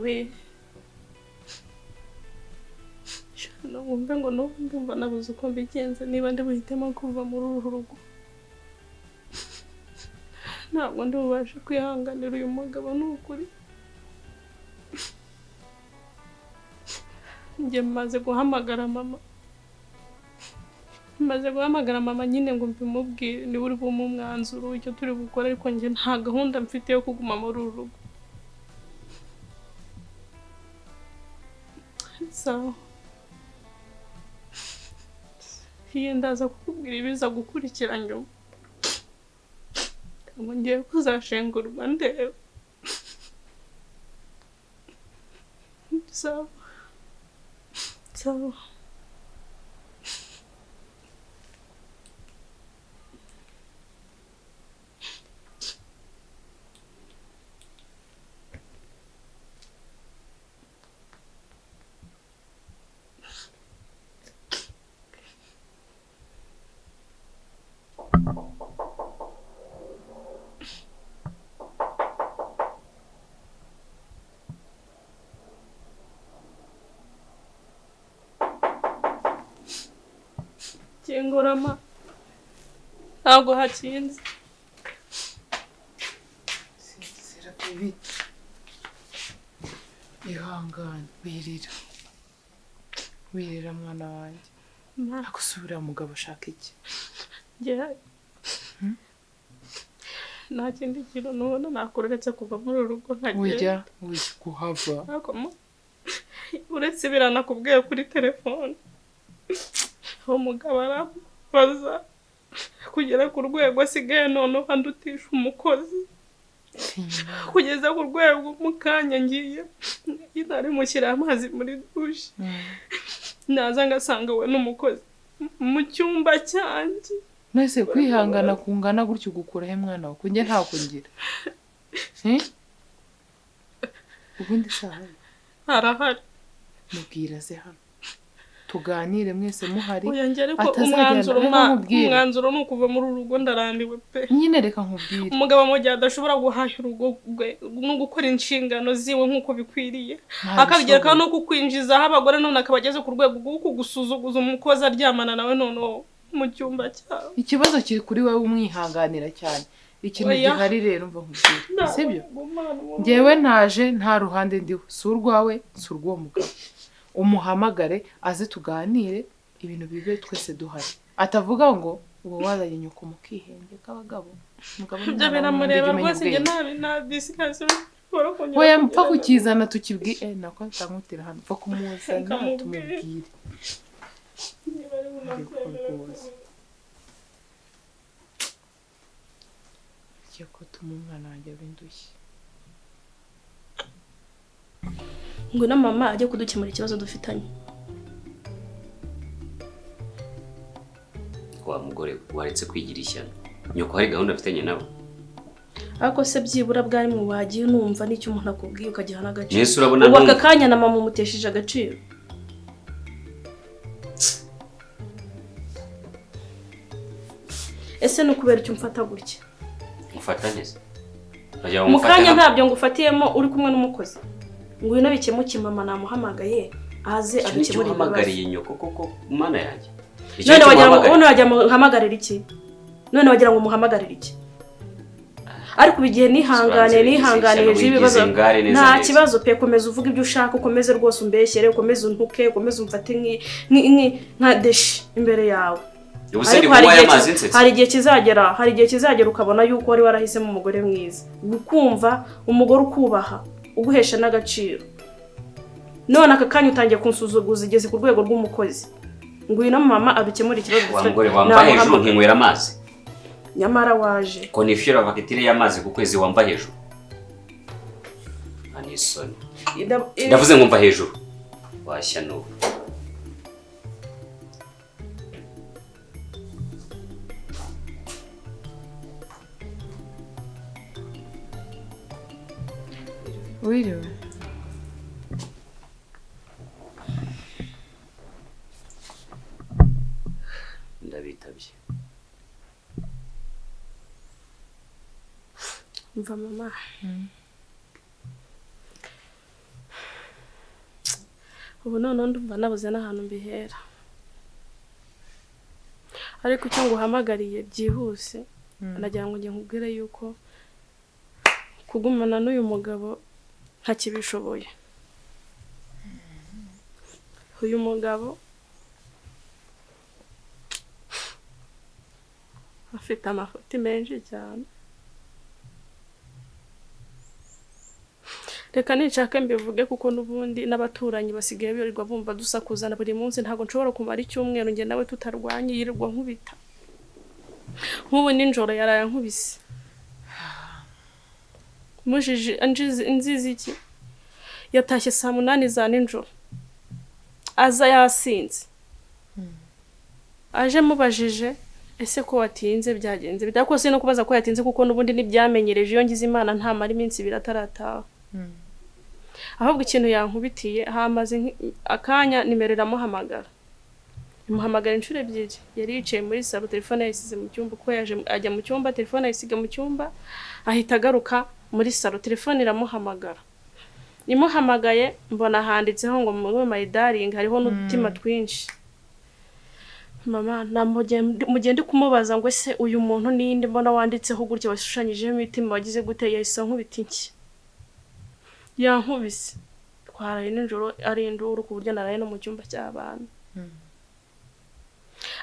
we shano wumve ngo no ndumva nabuze uko mbigenza niba ndi buhitemo kuva muri uru rugo ntabwo ndi bubashe kwihanganira uyu mugabo n'ukuri njye maze guhamagara mama nyine ngo mbimubwire ni buri bumwe umwanzuro icyo turi gukora ariko njye nta gahunda mfite yo kuguma muri uru rugo so hiye ndaza kukubwira ibiza gukurikira nyuma ngiye kuzashengurwa ndeba so Kingurama ntabwo hakinze Serapibi ihangane wirira mwana wanjye akusubira mugabo ashaka iki nta kindi kintu nubona nakuretse kuva muri uru rugo nkagenda ujya kuhava uretse biranakubwiye kuri telefone umugabo arabaza kugera ku rwego asigaye noneho andutisha umukozi kugeza ku rwego mu kanya ngiye intare mushyira amazi muri dushe naza ngasanga we n'umukozi mu cyumba cyanjye nese kwihangana kungana gutyo gukura he mwana wawe kunjye nta kungira ubundi saha arahari mubwira ze hano tuganire mwese muhari umwanzuro ni ukuva muri uru rugo ndarambiwe pe nyine reka nkubwire umugabo mu gihe adashobora guhashya urugo rwe no gukora inshingano ziwe nk'uko bikwiriye akabigerekaho no kukwinjizaho abagore none akabageze ku rwego rwo kugusuzuguza umukozi aryamana nawe noneho mu cyumba cyawe ikibazo kiri kuri wowe umwihanganira cyane ikintu gihari rero mva nkubwire sibyo njyewe ntaje nta ruhande ndiho si urwawe si urw'uwo mugabo umuhamagare aze tuganire ibintu bibe twese duhari atavuga ngo uwo wazanye nyoko mu kihenge k'abagabo umugabo n'umureba rwose njye nta discussion oya mpfa kukizana tukibwiye nako ntamutira hano mpfa kumuzana tumubwire ko umwana wanjye abindushye ngo na mama ajye kudukemura ikibazo dufitanye wa mugore waretse kwigira ishyano nyoko hari gahunda afitanye nabo ariko se byibura bwari mu bagiye numva n'icyo umuntu akubwiye ukagiha n'agaciro Yesu urabona ubu aka kanya na mama umutesheje agaciro ese no kubera icyo mfata gutya mufatanye se mu kanya ntabyo ngufatiyemo uri kumwe n'umukozi ngo ino bikemuke mama namuhamagaye aze abikemura ibibazo nyoko koko mana yanjye none wagira ngo nkamagarira iki none wagira ngo muhamagarira iki ariko bigiye nihanganiye ibibazo nta kibazo pe komeza uvuga ibyo ushaka ukomeze rwose umbeshyere ukomeze untuke ukomeze umfate nka deshi imbere yawe hari igihe kizagera ukabona yuko wari warahisemo umugore mwiza gukumva umugore ukubaha uguhesha n'agaciro none aka kanya utangiye kunsuzuguza igeze ku rwego rw'umukozi ngwino mama adukemura ikibazo dufite wambaye hejuru nkinywera amazi nyamara waje ko nifyura vakitire y'amazi ku kwezi wambaye hejuru anisoni ndavuze ngo mva hejuru washya n'ubu wiriwe ndabitabye mva mama ubu none ndumva nabuze n'ahantu mbihera, ariko icyo nguhamagariye byihuse nagira ngo njye nkubwire yuko kugumana n'uyu mugabo ntakibishoboye. Uyu mugabo afite amafuti menshi cyane, reka nishake mbivuge kuko n'ubundi n'abaturanyi basigaye birirwa bumva dusakuzana buri munsi, ntabwo nshobora kumara icyumweru njye nawe tutarwanye, yirirwa nkubita. Nk'ubu ninjoro yaraye nkubise, mujije inzizi iki, yatashye saa 8 za ninjoro aza yasinze. Aje mubajije ese ko watinze byagenze bidakose no kubaza ko yatinze kuko n'ubundi nibyamenyereje iyo ngize Imana nta mari minsi biratarataha. Ahubwo ikintu yankubitiye hamaze akanya nimero iramuhamagara, imuhamagara inshuro ebyiri. Yari yicaye muri salo, telefone yayisize mu cyumba, ko yaje ajya mu cyumba, telefone yayisiga mu cyumba, ahita agaruka muri salo, telefone iramuhamagara. Imuhamagaye mbona handitseho ngo my darling, hariho n'udutima twinshi. Mama mugende kumubaza ngo ese uyu muntu ninde mbona wanditseho gutya washushanyijeho imitima wagize gute, yahise nkubita iki. Yankubise twaraye ninjoro ari induru ku buryo naraye no mu cyumba cy'abana.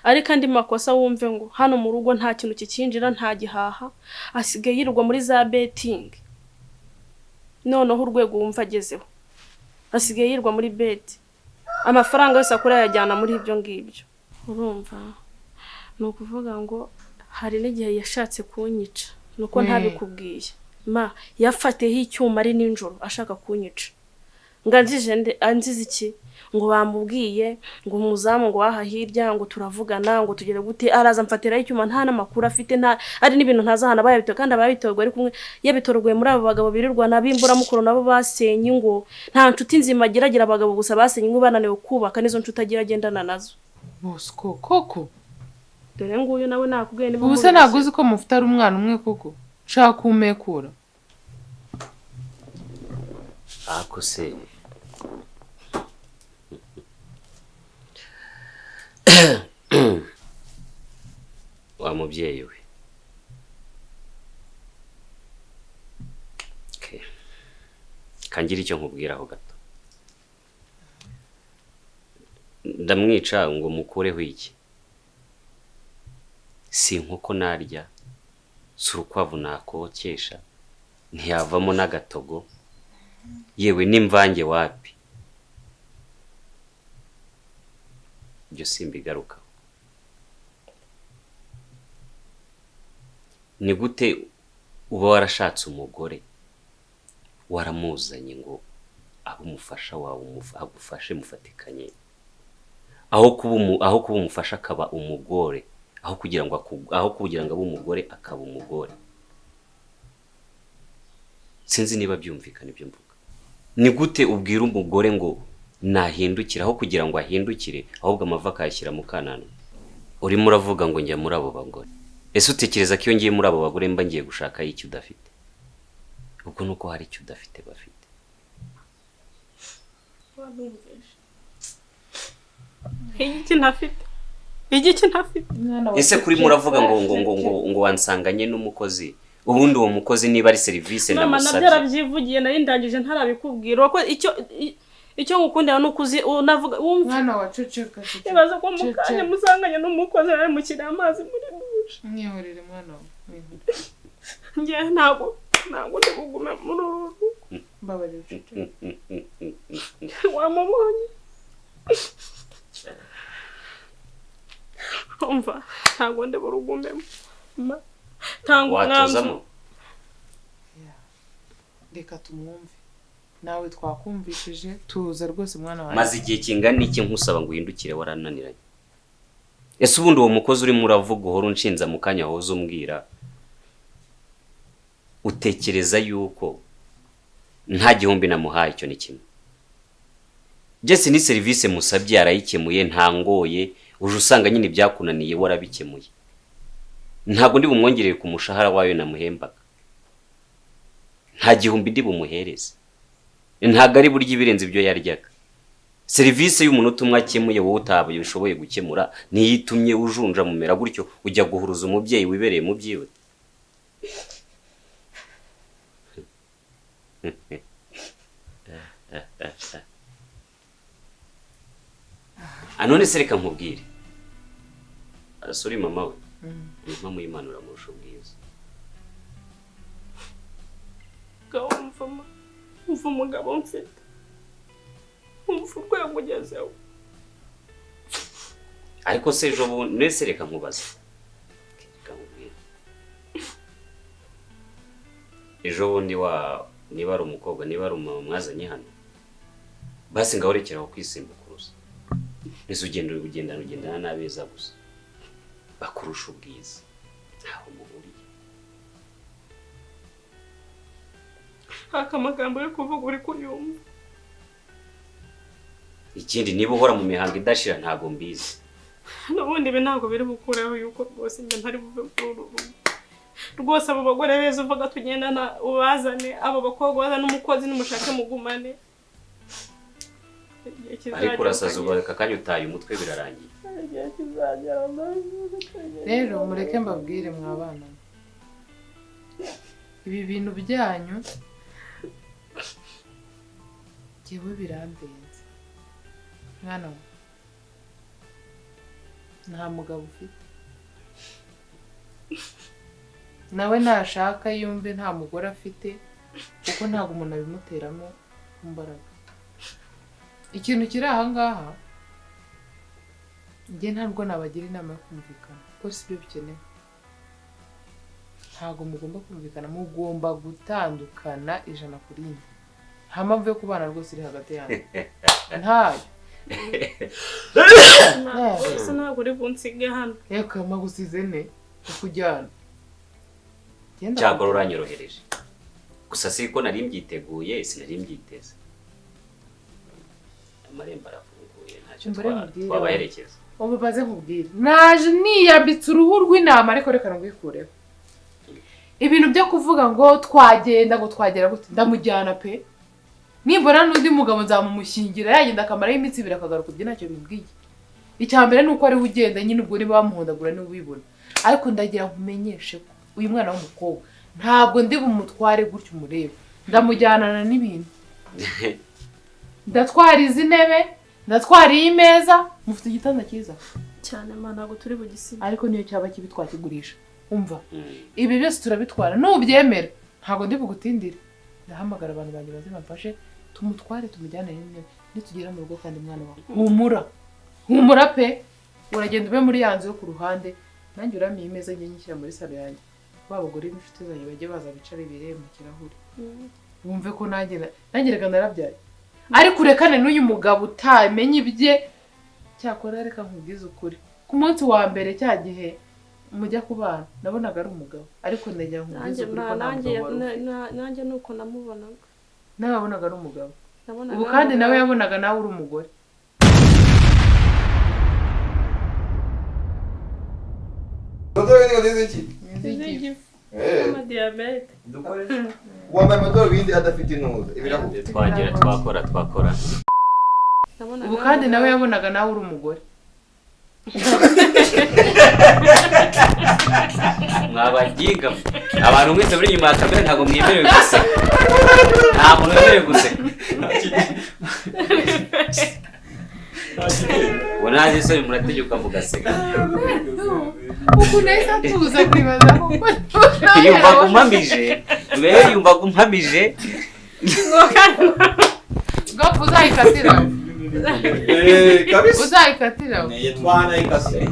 Ariko andi makosa wumve ngo hano mu rugo nta kintu kikinjira, nta gihaha, asigaye yirirwa muri za betting. Noneho urwego wumva agezeho asigaye yirirwa muri bet, amafaranga yose akora yajyana muri ibyo ngibyo. Urumva ni ukuvuga ngo hari n'igihe yashatse kunyica, nuko ntabikubwiye. Ma yafatiyeho icyuma ari ninjoro ashaka kunyica. Nganjije anzize iki ngo bamubwiye ngo umuzamu ngo aha hirya ngo turavugana ngo tugere gute, araza mfatiraho icyuma nta namakuru afite, nta ari n'ibintu ntazahana bayabito kandi ababitorwa ari kumwe yabitorogwe muri abo bagabo birirwa nabimbura mukuru nabo basenye ngo nta nshuti nzima agiragira abagabo gusa basenye ngo bananiwe kubaka nizo nshuti agira agendana nazo. Bosco koko dore nguyu nawe nakubwiye niba ubuse naguzi ko mufite ari umwana umwe koko shaka kumekura ako se wa mubyeyi we. Okay. Kangira icyo nkubwiraho gato. Ndamwica ngo mukureho iki? Si nkoko narya, surukwavu nakokesha, ntiyavamo n'agatogo, yewe n'imvange wapi. Ibyo simbigaruka. Ni gute uba warashatse umugore waramuzanye ngo aho umufasha wawe agufashe mufatikanye, aho kuba umufasha akaba umugore, aho kugira ngo abe umugore akaba umugore. Sinzi niba byumvikana ibyo mvuga. Ni gute ubwira umugore ngo nahindukira aho kugira ngo ahindukire ahubwo amava akayashyira mu kanano? Urimo uravuga ngo njya muri abo bagore. Ese utekereza ko iyo ngiye muri abo bagore mba ngiye gushaka iki udafite? Ubwo nuko hari icyo udafite bafite. Iki ntafite. Igiki ntafite. Ese kuri muravuga ngo wansanganye n'umukozi. Ubundi uwo mukozi niba ari service namusabye. Mama nabyarabyivugiye nari ndangije ntarabikubwira ko icyo ngukundira nukuzi unavuga wumva mwana waceceka. Ibaza ko mukanye musanganye n'umukozi ari mu kiri amazi muri dushe. Mwihorere mwana nge ntago ndigugume muri uru. Mbabare uceceka. Wamubonye. Umva ntago ndiburugumemo. Tangu watozamo. Reka tumwumve. Nawe twakumvishije tuza rwose mwana wawe. Maze igihe kingana iki nkusaba ngo uhindukire warananiranye. Ese ubundi uwo mukozi uri muravuga uhora unshinza mu kanya hoze umbwira. Utekereza yuko nta gihumbi namuhaye icyo ni kimwe. Jesse ni service musabye yarayikemuye nta ngoye, uje usanga nyine byakunaniye warabikemuye. Ntago ndi bumwongereye ku mushahara wayo namuhembaga. Nta gihumbi ndi bumuhereze. Ntago ari burya ibirenze ibyo yaryaga. serivisi y'umunota umwe akemuye wowe utabaye ushoboye gukemura niyitumye ujunja mumera gutyo ujya guhuruza umubyeyi wibereye mu byiwe. Anone se reka nkubwire asuri mama we mama yimanura mu rusho bwiza gawumvamo umva umugabo mfite umva urwego ugezeho. ariko se ejo nese reka nkubaze reka nkubwire ejo bundi niba ari umukobwa niba ari umwazanye hano basi ngaho rekeraho kwisimbukuruza nese ugendana n'abeza gusa bakurusha ubwiza ntaho muhuriye. haka amagambo yo kuvuga uri kuyumva. Ikindi niba uhora mu mihango idashira ntago mbizi. N'ubundi ibi ntabwo biri bukureho yuko rwose njye ntari buve kuri uru rugo. Rwose abo bagore beza uvuga tugendana ubazane, abo bakobwa bazana n'umukozi n'umushake mugumane. Ariko urasaza ubareka kanya utaye umutwe birarangiye. Rero mureke mbabwire mwabana. Ibi bintu byanyu jewe birandenze. Mwana we nta mugabo ufite, nawe nashaka yumve nta mugore afite, kuko ntabwo umuntu abimuteramo imbaraga. Ikintu kiri aha ngaha njye ntabwo nabagira inama yo kumvikana kuko si byo bikenewe. Ntabwo mugomba kumvikana, mugomba gutandukana 100%. Nta mpamvu yo kubana rwose iri hagati yanyu, ntayo. Ese ntabwo uri bunsige hano. Reka magusize ne kujyana. Cyagora uranyorohereje. Gusa siko nari mbyiteguye, sinari mbyiteze. Amarembo arafunguye ntacyo twabaherekeza. Umubaze nkubwire. Naje niyambitse uruhu rw'intama ariko reka ngwikureho. Ibintu byo kuvuga ngo twagenda ngo twagera gute ndamujyana pe. Nimbona n'undi mugabo nzamumushingira yagenda akamara y'imitsi birakagaruka byo ntacyo bimbwiye. Icyambere nuko ari ugenda nyine ubwo niba bamuhondagura ni ubibona. Ariko ndagira nkumenyeshe ko uyu mwana w'umukobwa ntabwo ndi bumutware gutyo umureba. Ndamujyanana n'ibintu. Ndatwara izi ntebe, ndatwara iyi meza, mufite igitanda cyiza cyane mana ntabwo turi bugisiba. Ariko niyo cyaba kibi twakigurisha. Umva. Ibi byose turabitwara nubyemera. Ntabwo ndi bugutindire. Ndahamagara abantu banjye baze bamfashe tumutware tumujyane n'intebe nitugera mu rugo kandi mwana wawe. Humura pe. Uragenda ube muri yanzu yo ku ruhande. Nanjye uramiye imeza njye nyishyira muri salo yanjye. Babagore n'inshuti zanjye bajye baza bicara ibireye mu kirahuri. Wumve ko nanjye reka narabyaye. Ariko urekane n'uyu mugabo utamenye ibye. Cyakora reka nkubwize ukuri. Ku munsi wa mbere cya gihe mujya kubana nabonaga ari umugabo, ariko ndagira nkubwize ukuri ko nanjye nuko namubonaga. Nawe wabonaga ari umugabo. Ubu kandi nawe yabonaga nawe uri umugore. Nzigi. Ama diabete. Wambaye amadarubindi adafite intuza. Ibirahure. Twakora. Ubu kandi nawe yabonaga nawe uri umugore. Mwabagiga abantu mwese buri nyuma ya kamera ntago mwemerewe guseka. Nta muntu wemerewe guseka. Wanaje se murategeka mugaseka. Uku neza tuza kwibaza ko yumva gumpamije. Wewe yumva gumpamije. Ngo uzayikatira. Kabisa. Uzayikatira. Yetwana ikase.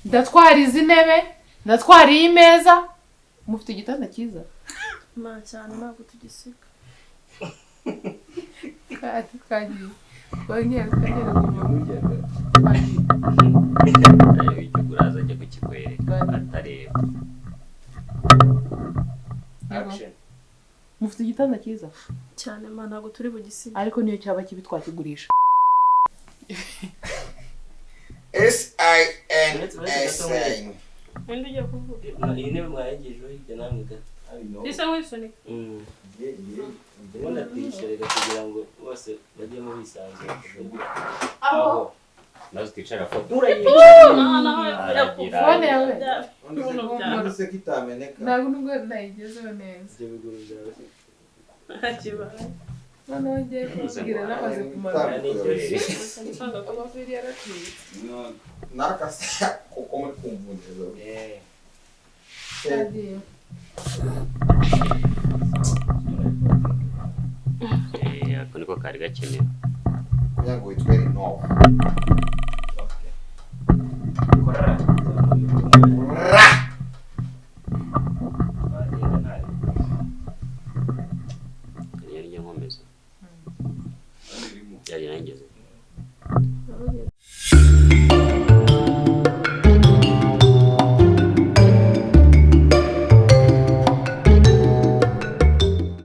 Ndatwara izi ntebe, ndatwara iyi meza. Mufite igitanda cyiza. Ma cyane ntabwo tugisika. Kaji. Kongera kongera kumujyana. Icyo guraza ajya kukikwereka atareba. Action. Mufite igitanda cyiza cyane ma ntabwo turi bugisiba. Ariko niyo cyaba kibi twakigurisha. SIN. Ndi ujya kuvuga. Iyi ntebe mwayengejeho hirya namwe gato. Isa wisunika. Ndabona tisherega kugira ngo bose bajye mu bisanzwe. Aho. Nazo twicara foto. Fone yawe. None kitameneka. Ntabwo nubwo nayigezeho neza. Ibyo biguru byawe. Kibaye. Noneho ngiye kubwira n'amaze kumara. Amafiri yaratwitse. Nakasa kuko muri kumvunira. Yagiye. Ako niko kari gakenewe. Yango it's very no. Yari nkomeza. Yari nangeze. Urugero